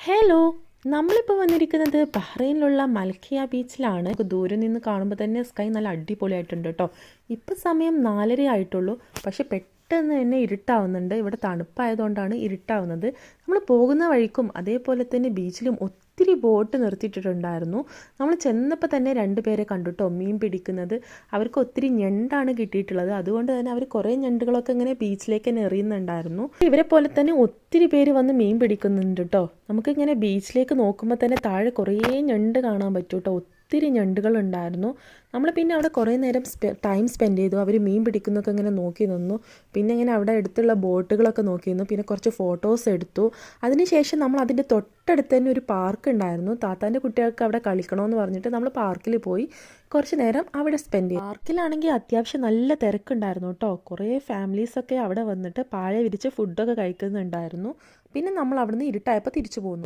Hello, നമ്മളിപ്പോൾ വന്നിരിക്കുന്നത് ബഹ്റൈനിലുള്ള മൽക്കിയ ബീച്ചിലാണ്. ദൂരെ നിന്ന് കാണുമ്പോൾ തന്നെ സ്കൈ നല്ല അടിപൊളിയായിട്ടുണ്ട് കേട്ടോ. ഇപ്പം സമയം 4:30 ആയിട്ടുള്ളൂ, പക്ഷെ പെട്ടെന്ന് തന്നെ ഇരുട്ടാവുന്നുണ്ട്. ഇവിടെ തണുപ്പായതുകൊണ്ടാണ് ഇരുട്ടാവുന്നത്. നമ്മൾ പോകുന്ന വഴിക്കും അതേപോലെ തന്നെ ബീച്ചിലും ഒത്തിരി ബോട്ട് നിർത്തിയിട്ടിട്ടുണ്ടായിരുന്നു. നമ്മൾ ചെന്നപ്പോൾ തന്നെ 2 പേരെ കണ്ടു കേട്ടോ, മീൻ പിടിക്കുന്നത്. അവർക്ക് ഒത്തിരി ഞണ്ടാണ് കിട്ടിയിട്ടുള്ളത്. അതുകൊണ്ട് തന്നെ അവർ കുറേ ഞണ്ടുകളൊക്കെ ഇങ്ങനെ ബീച്ചിലേക്ക് തന്നെ എറിയുന്നുണ്ടായിരുന്നു. ഇവരെ പോലെ തന്നെ ഒത്തിരി പേര് വന്ന് മീൻ പിടിക്കുന്നുണ്ട് കേട്ടോ. നമുക്കിങ്ങനെ ബീച്ചിലേക്ക് നോക്കുമ്പോൾ തന്നെ താഴെ കുറേ ഞണ്ട് കാണാൻ പറ്റും കേട്ടോ. ഒത്തിരി ഞണ്ടുകളുണ്ടായിരുന്നു. നമ്മൾ പിന്നെ അവിടെ കുറേ നേരം ടൈം സ്പെൻഡ് ചെയ്തു. അവർ മീൻ പിടിക്കുന്നതൊക്കെ ഇങ്ങനെ നോക്കി നിന്നു. പിന്നെ ഇങ്ങനെ അവിടെ അടുത്തുള്ള ബോട്ടുകളൊക്കെ നോക്കി നിന്നു. പിന്നെ കുറച്ച് ഫോട്ടോസ് എടുത്തു. അതിനുശേഷം നമ്മൾ അതിൻ്റെ തൊട്ടടുത്ത് തന്നെ ഒരു പാർക്ക് ഉണ്ടായിരുന്നു. താത്താൻ്റെ കുട്ടികൾക്ക് അവിടെ കളിക്കണമെന്ന് പറഞ്ഞിട്ട് നമ്മൾ പാർക്കിൽ പോയി കുറച്ച് നേരം അവിടെ സ്പെൻഡ് ചെയ്തു. പാർക്കിലാണെങ്കിൽ അത്യാവശ്യം നല്ല തിരക്കുണ്ടായിരുന്നു കേട്ടോ. കുറേ ഫാമിലീസൊക്കെ അവിടെ വന്നിട്ട് പായ വിരിച്ച് ഫുഡൊക്കെ കഴിക്കുന്നുണ്ടായിരുന്നു. പിന്നെ നമ്മൾ അവിടുന്ന് ഇരുട്ടായപ്പോൾ തിരിച്ചു പോന്നു.